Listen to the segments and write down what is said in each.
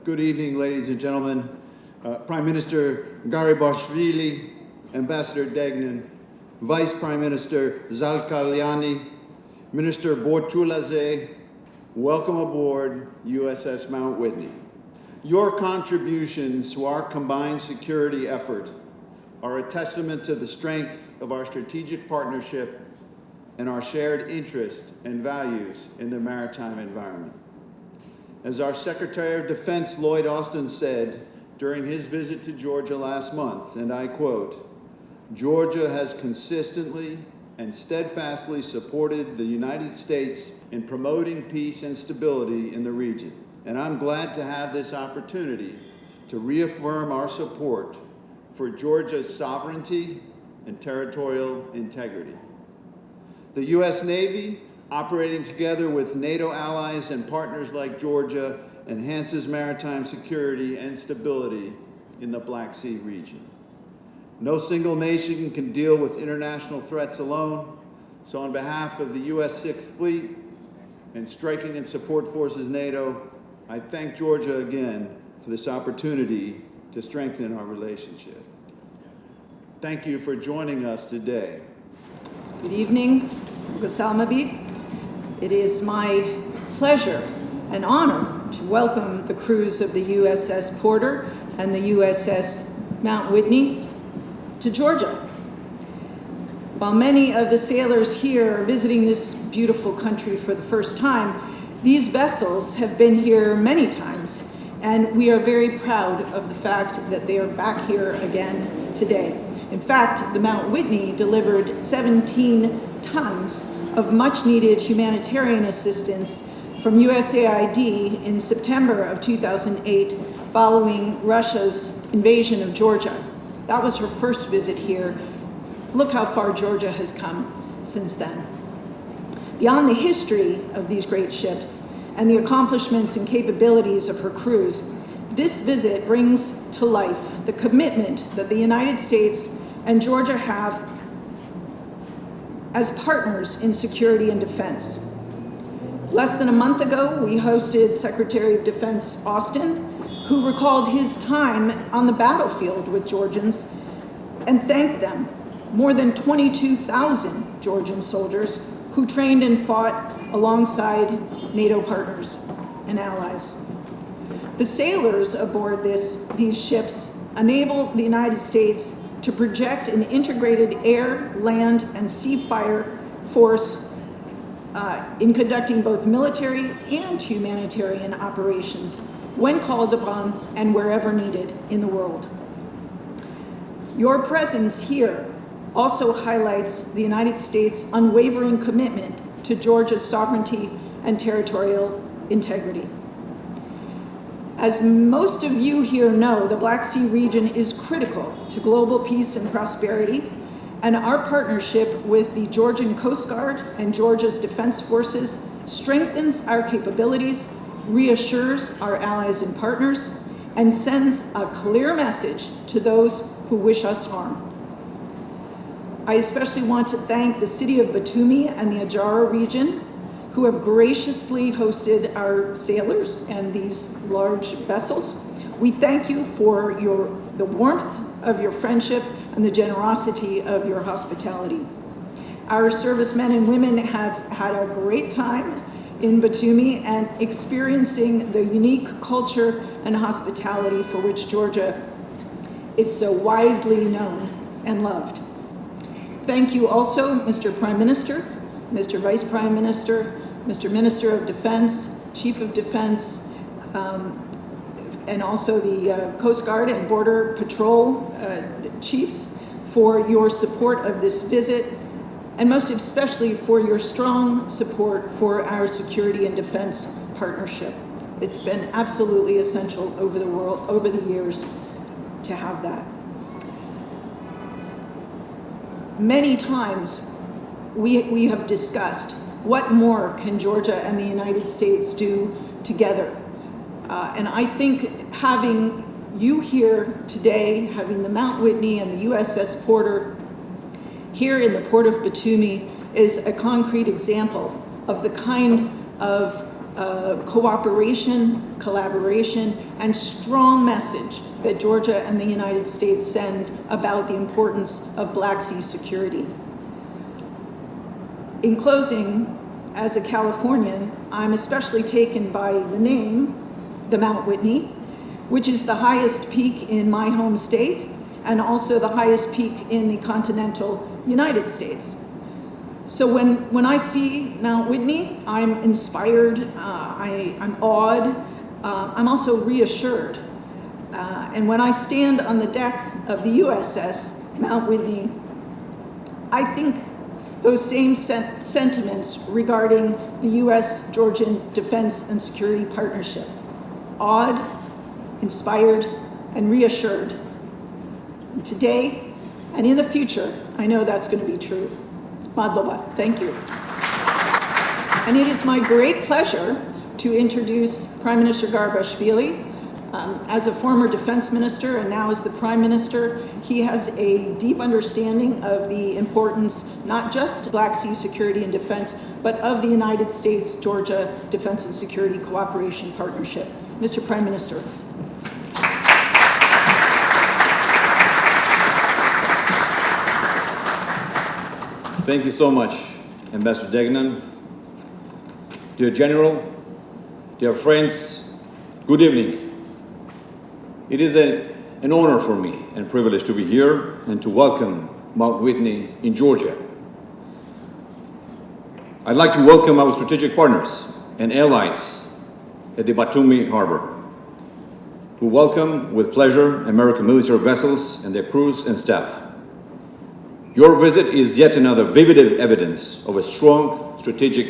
Good evening, ladies and gentlemen. Prime Minister غaribashvili, Ambassador Degnan, Vice Prime Minister Zalkalyani, Minister Bortulaze, welcome aboard USS Mount Whitney. Your contributions to our combined security effort are a testament to the strength of our strategic partnership and our shared interest and values in the maritime environment. As our Secretary of Defense Lloyd Austin said during his visit to Georgia last month, and I quote, "Georgia has consistently and steadfastly supported the United States in promoting peace and stability in the region, and I'm glad to have this opportunity to reaffirm our support for Georgia's sovereignty and territorial integrity." The U.S. Navy, operating together with NATO allies and partners like Georgia, enhances maritime security and stability in the Black Sea region. No single nation can deal with international threats alone, so on behalf of the U.S. Sixth Fleet and Striking and Support Forces NATO, I thank Georgia again for this opportunity to strengthen our relationship. Thank you for joining us today. Good evening, mivesalmeby. It is my pleasure and honor to welcome the crews of the USS Porter and the USS Mount Whitney to Georgia. While many of the sailors here are visiting this beautiful country for the first time, these vessels have been here many times, and we are very proud of the fact that they are back here again today. In fact, the Mount Whitney delivered 17 tons of much-needed humanitarian assistance from USAID in September of 2008 following Russia's invasion of Georgia. That was her first visit here. Look how far Georgia has come since then. Beyond the history of these great ships and the accomplishments and capabilities of her crews, this visit brings to life the commitment that the United States and Georgia have as partners in security and defense. Less than a month ago, we hosted Secretary of Defense Austin, who recalled his time on the battlefield with Georgians and thanked them, more than 22,000 Georgian soldiers who trained and fought alongside NATO partners and allies. The sailors aboard these ships enable the United States to project an integrated air, land, and sea fire force in conducting both military and humanitarian operations when called upon and wherever needed in the world. Your presence here also highlights the United States' unwavering commitment to Georgia's sovereignty and territorial integrity. As most of you here know, the Black Sea region is critical to global peace and prosperity, and our partnership with the Georgian Coast Guard and Georgia's defense forces strengthens our capabilities, reassures our allies and partners, and sends a clear message to those who wish us harm. I especially want to thank the city of Batumi and the Ajara region, who have graciously hosted our sailors and these large vessels. We thank you for the warmth of your friendship and the generosity of your hospitality. Our servicemen and women have had a great time in Batumi and experiencing the unique culture and hospitality for which Georgia is so widely known and loved. Thank you also, Mr. Prime Minister, Mr. Vice Prime Minister, Mr. Minister of Defense, Chief of Defense, and also the Coast Guard and Border Patrol chiefs for your support of this visit, and most especially for your strong support for our security and defense partnership. It's been absolutely essential over the years to have that. Many times we have discussed what more can Georgia and the United States do together? And I think having you here today, having the Mount Whitney and the USS Porter here in the port of Batumi is a concrete example of the kind of cooperation, collaboration, and strong message that Georgia and the United States send about the importance of Black Sea security. In closing, as a Californian, I'm especially taken by the name, the Mount Whitney, which is the highest peak in my home state and also the highest peak in the continental United States. So when I see Mount Whitney, I'm inspired, I'm awed, I'm also reassured. And when I stand on the deck of the USS Mount Whitney, I think those same sentiments regarding the US-Georgian Defense and Security Partnership. Awed, inspired, and reassured. And today, and in the future, I know that's going to be true. Madlova, thank you. And it is my great pleasure to introduce Prime Minister Garibashvili. As a former defense minister and now as the Prime Minister, he has a deep understanding of the importance, not just Black Sea security and defense, but of the United States-Georgia Defense and Security Cooperation Partnership. Mr. Prime Minister. Thank you so much, Ambassador Degnan. Dear General, dear friends, good evening. It is an honor for me and privilege to be here and to welcome Mount Whitney in Georgia. I'd like to welcome our strategic partners and allies at the Batumi harbor, who welcome with pleasure American military vessels and their crews and staff. Your visit is yet another vivid evidence of a strong strategic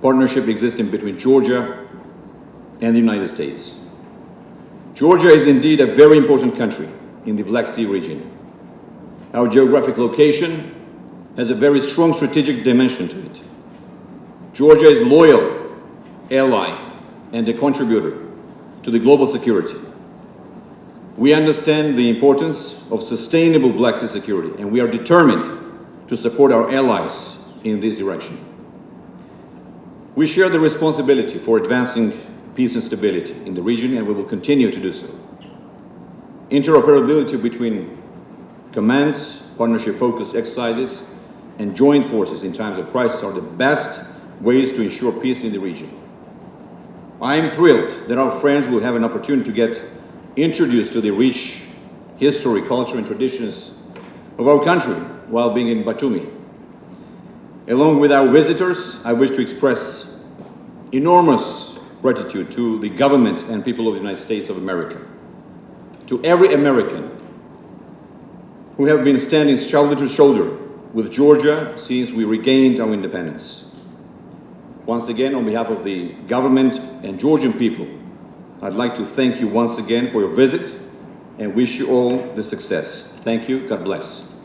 partnership existing between Georgia and the United States. Georgia is indeed a very important country in the Black Sea region. Our geographic location has a very strong strategic dimension to it. Georgia is a loyal ally and a contributor to the global security. We understand the importance of sustainable Black Sea security, and we are determined to support our allies in this direction. We share the responsibility for advancing peace and stability in the region, and we will continue to do so. Interoperability between commands, partnership-focused exercises, and joint forces in times of crisis are the best ways to ensure peace in the region. I am thrilled that our friends will have an opportunity to get introduced to the rich history, culture, and traditions of our country while being in Batumi. Along with our visitors, I wish to express enormous gratitude to the government and people of the United States of America, to every American who have been standing shoulder to shoulder with Georgia since we regained our independence. Once again, on behalf of the government and Georgian people, I'd like to thank you once again for your visit and wish you all the success. Thank you. God bless.